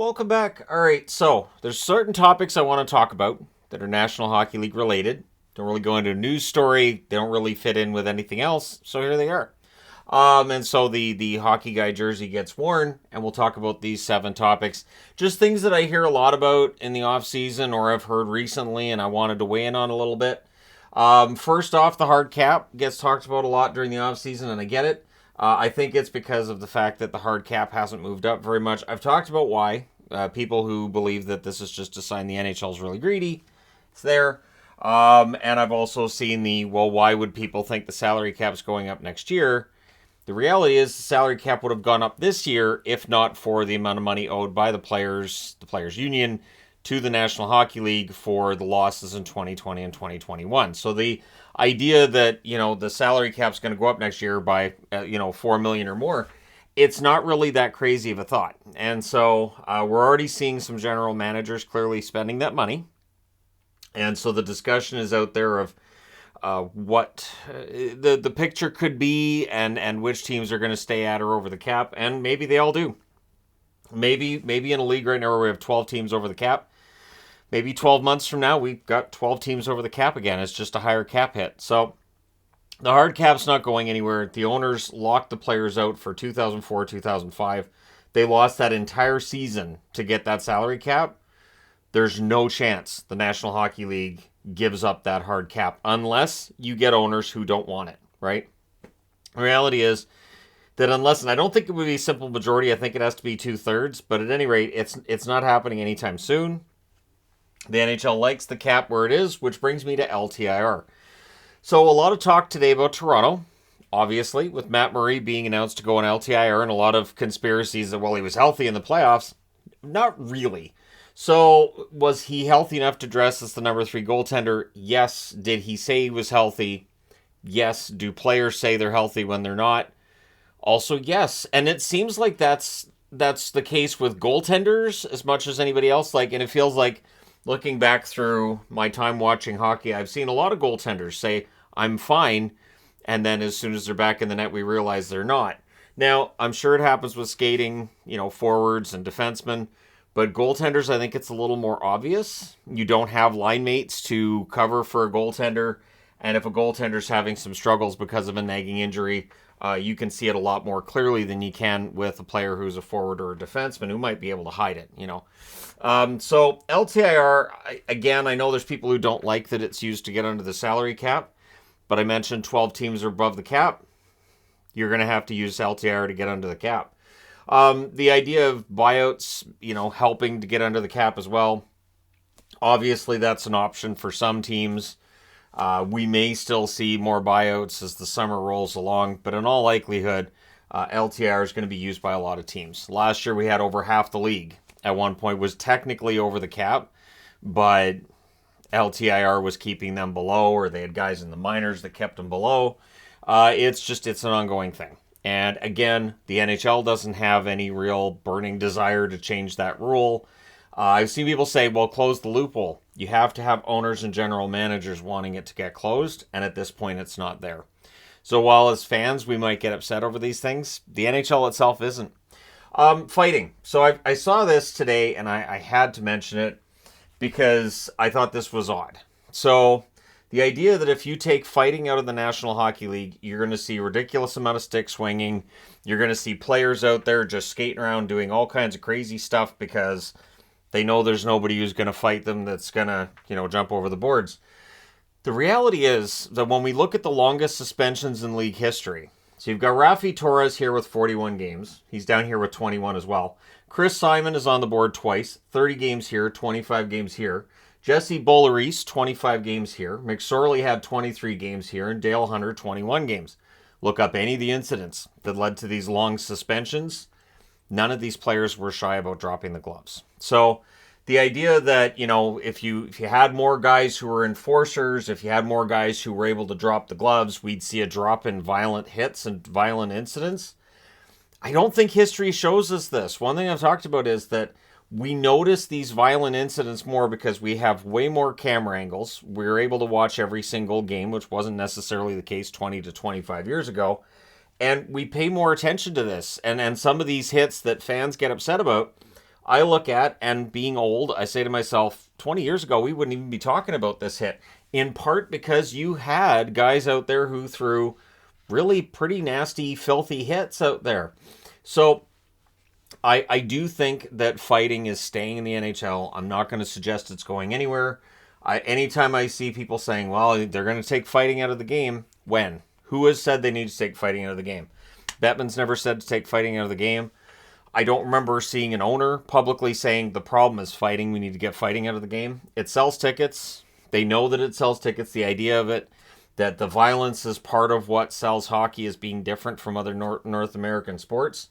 Welcome back. All right, so there's certain topics I want to talk about that are National Hockey League related. Don't really go into a news story. They don't really fit in with anything else, so here they are. And so the hockey guy jersey gets worn, and we'll talk about these 7 topics. Just things that I hear a lot about in the off season or I've heard recently, and I wanted to weigh in on a little bit. First off, the hard cap gets talked about a lot during the off season, and I get it. I think it's because of the fact that the hard cap hasn't moved up very much. I've talked about why. People who believe that this is just a sign the NHL's really greedy. It's there. And I've also seen why would people think the salary cap's going up next year? The reality is the salary cap would have gone up this year if not for the amount of money owed by the players union, to the National Hockey League for the losses in 2020 and 2021. So the idea that, the salary cap's going to go up next year by, $4 million or more, it's not really that crazy of a thought. And so we're already seeing some general managers clearly spending that money. And so the discussion is out there of what the picture could be and which teams are going to stay at or over the cap. And maybe they all do. Maybe in a league right now where we have 12 teams over the cap, maybe 12 months from now, we've got 12 teams over the cap again. It's just a higher cap hit. So the hard cap's not going anywhere. The owners locked the players out for 2004, 2005. They lost that entire season to get that salary cap. There's no chance the National Hockey League gives up that hard cap unless you get owners who don't want it, right? The reality is that and I don't think it would be a simple majority. I think it has to be 2/3. But at any rate, it's not happening anytime soon. The NHL likes the cap where it is, which brings me to LTIR. So a lot of talk today about Toronto, obviously, with Matt Murray being announced to go on LTIR, and a lot of conspiracies that, he was healthy in the playoffs. Not really. So was he healthy enough to dress as the number 3 goaltender? Yes. Did he say he was healthy? Yes. Do players say they're healthy when they're not? Also, yes. And it seems like that's the case with goaltenders as much as anybody else. And it feels like, looking back through my time watching hockey, I've seen a lot of goaltenders say, I'm fine, and then as soon as they're back in the net, we realize they're not. Now, I'm sure it happens with skating, forwards and defensemen, but goaltenders, I think it's a little more obvious. You don't have line mates to cover for a goaltender, and if a goaltender's having some struggles because of a nagging injury, you can see it a lot more clearly than you can with a player who's a forward or a defenseman who might be able to hide it, So LTIR, again, I know there's people who don't like that it's used to get under the salary cap, but I mentioned 12 teams are above the cap. You're going to have to use LTIR to get under the cap. The idea of buyouts, helping to get under the cap as well, obviously that's an option for some teams. We may still see more buyouts as the summer rolls along, but in all likelihood, LTIR is going to be used by a lot of teams. Last year, we had over half the league at one point was technically over the cap, but LTIR was keeping them below, or they had guys in the minors that kept them below. It's an ongoing thing. And again, the NHL doesn't have any real burning desire to change that rule. I've seen people say, close the loophole. You have to have owners and general managers wanting it to get closed, and at this point, it's not there. So while as fans, we might get upset over these things, the NHL itself isn't. Fighting. So I saw this today, and I had to mention it because I thought this was odd. So the idea that if you take fighting out of the National Hockey League, you're going to see a ridiculous amount of stick swinging. You're going to see players out there just skating around doing all kinds of crazy stuff because they know there's nobody who's going to fight them that's going to, jump over the boards. The reality is that when we look at the longest suspensions in league history, so you've got Rafi Torres here with 41 games. He's down here with 21 as well. Chris Simon is on the board twice, 30 games here, 25 games here. Jesse Boulerice, 25 games here. McSorley had 23 games here, and Dale Hunter, 21 games. Look up any of the incidents that led to these long suspensions. None of these players were shy about dropping the gloves. So the idea that, if you had more guys who were enforcers, if you had more guys who were able to drop the gloves, we'd see a drop in violent hits and violent incidents. I don't think history shows us this. One thing I've talked about is that we notice these violent incidents more because we have way more camera angles. We're able to watch every single game, which wasn't necessarily the case 20 to 25 years ago. And we pay more attention to this. And some of these hits that fans get upset about I look at, and being old, I say to myself, 20 years ago, we wouldn't even be talking about this hit. In part because you had guys out there who threw really pretty nasty, filthy hits out there. So I do think that fighting is staying in the NHL. I'm not going to suggest it's going anywhere. Anytime I see people saying, well, they're going to take fighting out of the game, when? Who has said they need to take fighting out of the game? Bettman's never said to take fighting out of the game. I don't remember seeing an owner publicly saying the problem is fighting. We need to get fighting out of the game. It sells tickets. They know that it sells tickets. The idea of it, that the violence is part of what sells hockey as being different from other North American sports.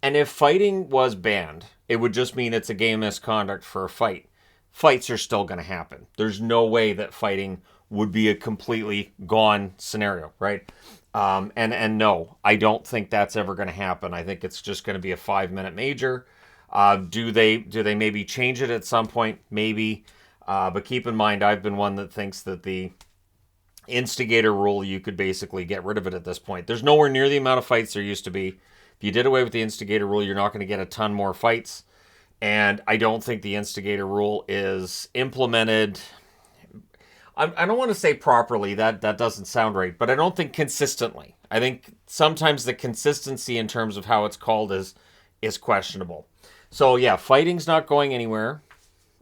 And if fighting was banned, it would just mean it's a game misconduct for a fight. Fights are still going to happen. There's no way that fighting would be a completely gone scenario, right? And no, I don't think that's ever going to happen. I think it's just going to be a 5-minute major. Do they maybe change it at some point? Maybe. But keep in mind, I've been one that thinks that the instigator rule, you could basically get rid of it at this point. There's nowhere near the amount of fights there used to be. If you did away with the instigator rule, you're not going to get a ton more fights. And I don't think the instigator rule is implemented. I don't want to say properly, that doesn't sound right, but I don't think consistently. I think sometimes the consistency in terms of how it's called is questionable. So yeah, fighting's not going anywhere.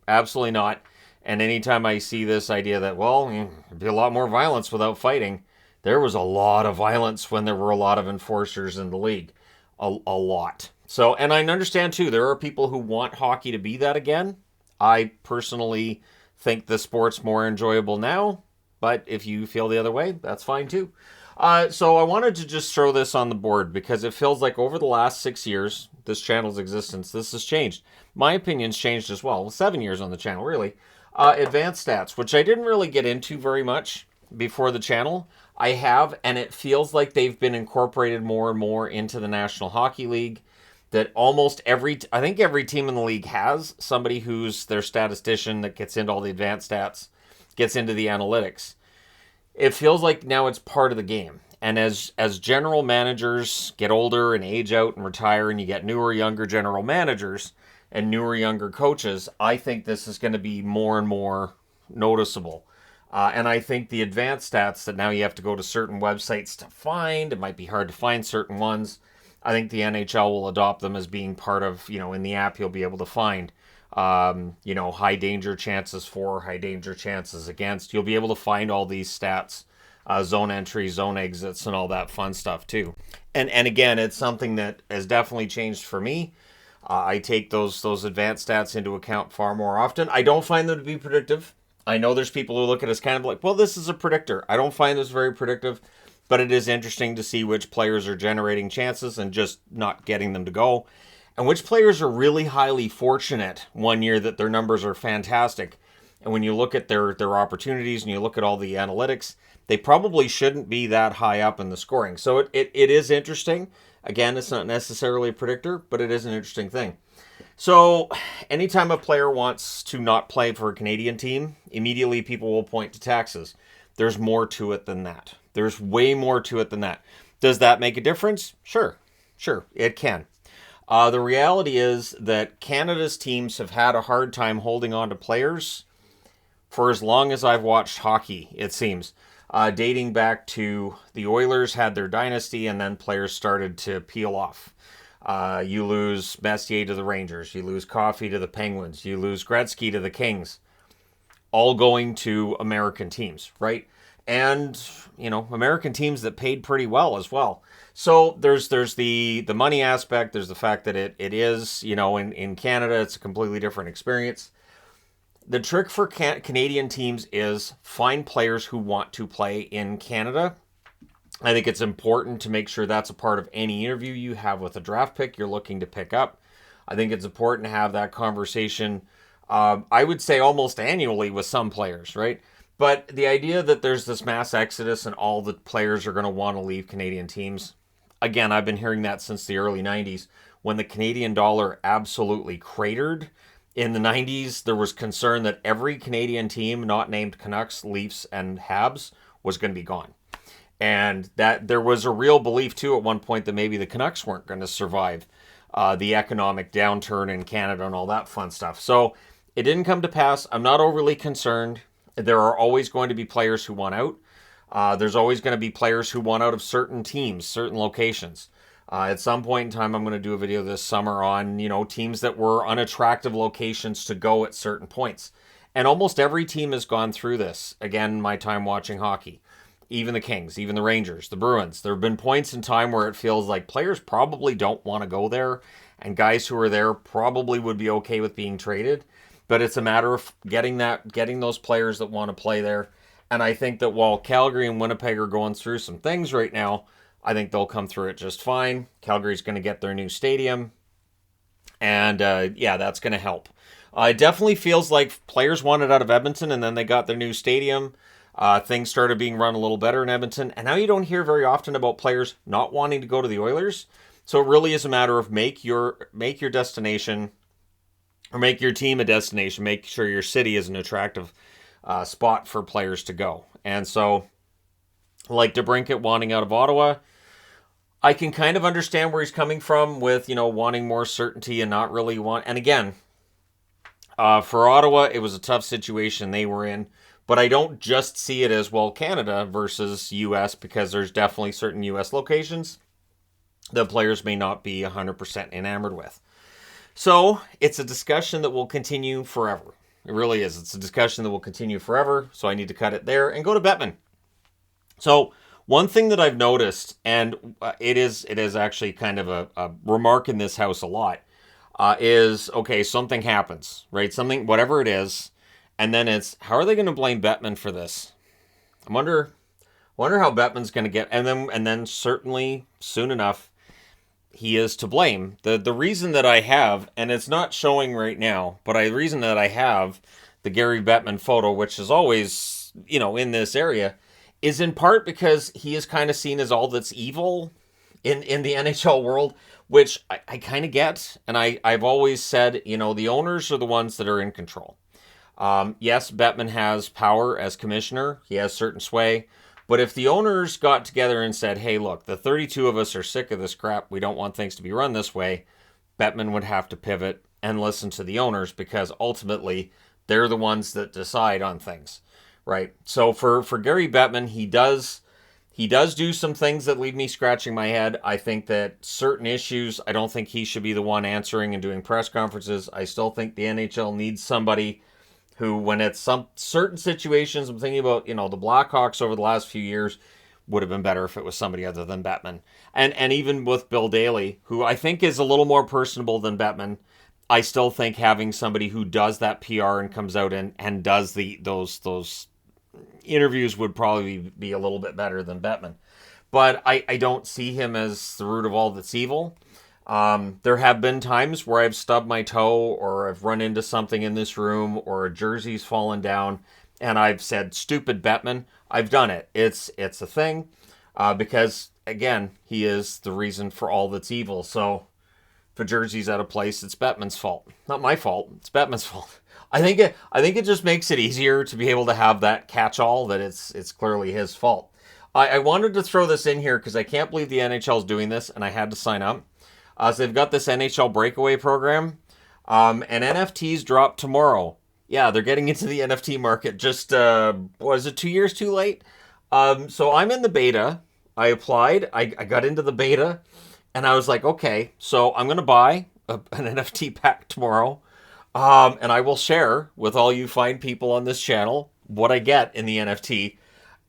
Absolutely not. And anytime I see this idea that, well, there'd be a lot more violence without fighting, there was a lot of violence when there were a lot of enforcers in the league. A lot. So, and I understand too, there are people who want hockey to be that again. I personally think the sport's more enjoyable now, but if you feel the other way, that's fine too. So I wanted to just throw this on the board because it feels like over the last 6 years, this channel's existence, this has changed. My opinion's changed as well. 7 years on the channel, really. Advanced stats, which I didn't really get into very much before the channel. I have, and it feels like they've been incorporated more and more into the National Hockey League. That almost I think every team in the league has somebody who's their statistician that gets into all the advanced stats, gets into the analytics. It feels like now it's part of the game. And as general managers get older and age out and retire, and you get newer, younger general managers and newer, younger coaches, I think this is going to be more and more noticeable. And I think the advanced stats that now you have to go to certain websites to find, it might be hard to find certain ones. I think the NHL will adopt them as being part of, in the app you'll be able to find, high danger chances for, high danger chances against. You'll be able to find all these stats, zone entries, zone exits, and all that fun stuff too. And again, it's something that has definitely changed for me. I take those advanced stats into account far more often. I don't find them to be predictive. I know there's people who look at us kind of like, well, this is a predictor. I don't find this very predictive, but it is interesting to see which players are generating chances and just not getting them to go, and which players are really highly fortunate one year that their numbers are fantastic. And when you look at their opportunities and you look at all the analytics, they probably shouldn't be that high up in the scoring. So it is interesting. Again, it's not necessarily a predictor, but it is an interesting thing. So anytime a player wants to not play for a Canadian team, immediately people will point to taxes. There's more to it than that. There's way more to it than that. Does that make a difference? Sure, it can. The reality is that Canada's teams have had a hard time holding on to players for as long as I've watched hockey, it seems. Dating back to the Oilers had their dynasty, and then players started to peel off. You lose Messier to the Rangers. You lose Coffey to the Penguins. You lose Gretzky to the Kings. All going to American teams, right? And, American teams that paid pretty well as well. So there's the money aspect. There's the fact that it is, in Canada, it's a completely different experience. The trick for Canadian teams is find players who want to play in Canada. I think it's important to make sure that's a part of any interview you have with a draft pick you're looking to pick up. I think it's important to have that conversation, I would say almost annually with some players, right? But the idea that there's this mass exodus and all the players are going to want to leave Canadian teams, again, I've been hearing that since the early 90s. When the Canadian dollar absolutely cratered in the 90s, there was concern that every Canadian team not named Canucks, Leafs, and Habs was going to be gone. And that there was a real belief, too, at one point that maybe the Canucks weren't going to survive the economic downturn in Canada and all that fun stuff. So it didn't come to pass. I'm not overly concerned. There are always going to be players who want out. There's always going to be players who want out of certain teams, certain locations. At some point in time, I'm going to do a video this summer on, teams that were unattractive locations to go at certain points. And almost every team has gone through this. Again, my time watching hockey. Even the Kings, even the Rangers, the Bruins. There have been points in time where it feels like players probably don't want to go there, and guys who are there probably would be okay with being traded. But it's a matter of getting those players that want to play there. And I think that while Calgary and Winnipeg are going through some things right now, I think they'll come through it just fine. Calgary's going to get their new stadium. And that's going to help. It definitely feels like players wanted out of Edmonton and then they got their new stadium. Things started being run a little better in Edmonton. And now you don't hear very often about players not wanting to go to the Oilers. So it really is a matter of make your destination, or make your team a destination. Make sure your city is an attractive spot for players to go. And so, like DeBrincat wanting out of Ottawa, I can kind of understand where he's coming from with, wanting more certainty and not really want. And again, for Ottawa, it was a tough situation they were in. But I don't just see it as, well, Canada versus U.S., because there's definitely certain U.S. locations that players may not be 100% enamored with. So it's a discussion that will continue forever. It really is. It's a discussion that will continue forever. So I need to cut it there and go to Bettman. So one thing that I've noticed, and it is actually kind of a remark in this house a lot, is, okay, something happens, right? Something, whatever it is. And then it's, how are they going to blame Bettman for this? I wonder how Bettman's going to get, and then certainly soon enough, he is to blame. The reason that I have, and it's not showing right now, but the reason that I have the Gary Bettman photo, which is always, in this area, is in part because he is kind of seen as all that's evil in the NHL world, which I kind of get. And I've always said, the owners are the ones that are in control. Yes, Bettman has power as commissioner. He has certain sway. But if the owners got together and said, hey, look, the 32 of us are sick of this crap. We don't want things to be run this way. Bettman would have to pivot and listen to the owners, because ultimately they're the ones that decide on things, right? So for Gary Bettman, he does do some things that leave me scratching my head. I think that certain issues, I don't think he should be the one answering and doing press conferences. I still think the NHL needs somebody who, when it's some certain situations, I'm thinking about, the Blackhawks over the last few years, would have been better if it was somebody other than Bettman. And even with Bill Daly, who I think is a little more personable than Bettman, I still think having somebody who does that PR and comes out and does those interviews would probably be a little bit better than Bettman. But I don't see him as the root of all that's evil. There have been times where I've stubbed my toe, or I've run into something in this room, or a jersey's fallen down, and I've said, stupid Bettman. I've done it. It's a thing, because, again, he is the reason for all that's evil. So if a jersey's out of place, it's Bettman's fault. Not my fault. It's Bettman's fault. I think it just makes it easier to be able to have that catch-all that it's clearly his fault. I wanted to throw this in here because I can't believe the NHL is doing this, and I had to sign up. So they've got this NHL breakaway program, and NFTs drop tomorrow. Yeah, they're getting into the NFT market. Just, was it 2 years too late? So I'm in the beta. I applied. I got into the beta, and I was like, okay, so I'm going to buy an NFT pack tomorrow, and I will share with all you fine people on this channel what I get in the NFT,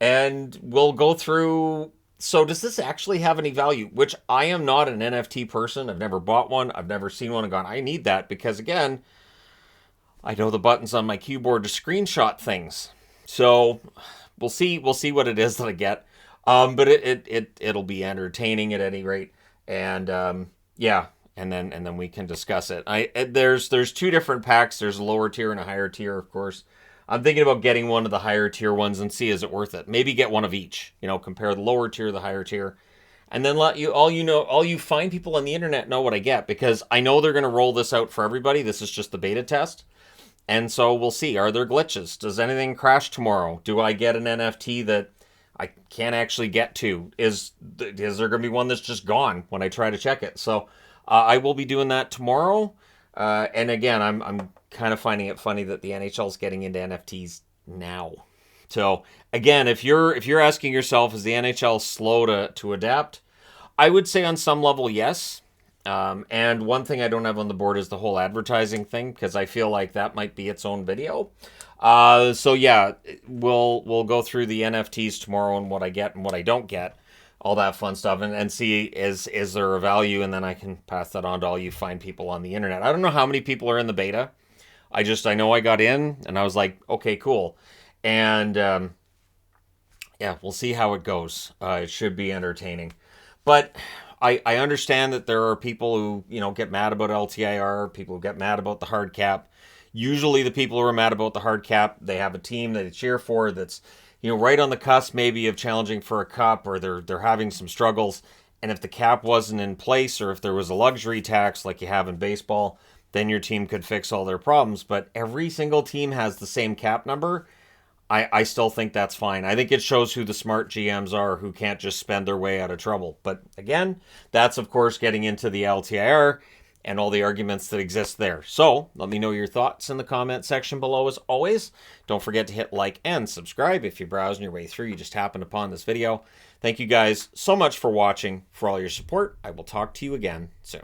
and we'll go through. So does this actually have any value? Which, I am not an NFT person. I've never bought one. I've never seen one and gone, I need that, because, again, I know the buttons on my keyboard to screenshot things. So we'll see what it is that I get. But it'll be entertaining at any rate. And and then we can discuss it. There's two different packs. There's a lower tier and a higher tier, of course. I'm thinking about getting one of the higher tier ones and see, is it worth it? Maybe get one of each. Compare the lower tier, the higher tier, and then let all you fine people on the internet know what I get, because I know they're going to roll this out for everybody. This is just the beta test, and so we'll see. Are there glitches? Does anything crash tomorrow? Do I get an NFT that I can't actually get to? Is there going to be one that's just gone when I try to check it? So I will be doing that tomorrow. And again, I'm kind of finding it funny that the NHL is getting into NFTs now. So again, if you're asking yourself, is the NHL slow to adapt? I would say on some level, yes. And one thing I don't have on the board is the whole advertising thing, because I feel like that might be its own video. So yeah, we'll go through the NFTs tomorrow and what I get and what I don't get, all that fun stuff, and see is there a value, and then I can pass that on to all you fine people on the internet. I don't know how many people are in the beta. I know I got in and I was like, okay, cool. And yeah, we'll see how it goes. It should be entertaining. But I understand that there are people who, get mad about LTIR, people who get mad about the hard cap. Usually the people who are mad about the hard cap, they have a team that they cheer for that's, right on the cusp maybe of challenging for a cup, or they're having some struggles. And if the cap wasn't in place, or if there was a luxury tax like you have in baseball, then your team could fix all their problems. But every single team has the same cap number. I still think that's fine. I think it shows who the smart GMs are, who can't just spend their way out of trouble. But again, that's of course getting into the LTIR and all the arguments that exist there. So let me know your thoughts in the comment section below as always. Don't forget to hit like and subscribe if you're browsing your way through. You just happened upon this video. Thank you guys so much for watching, for all your support. I will talk to you again soon.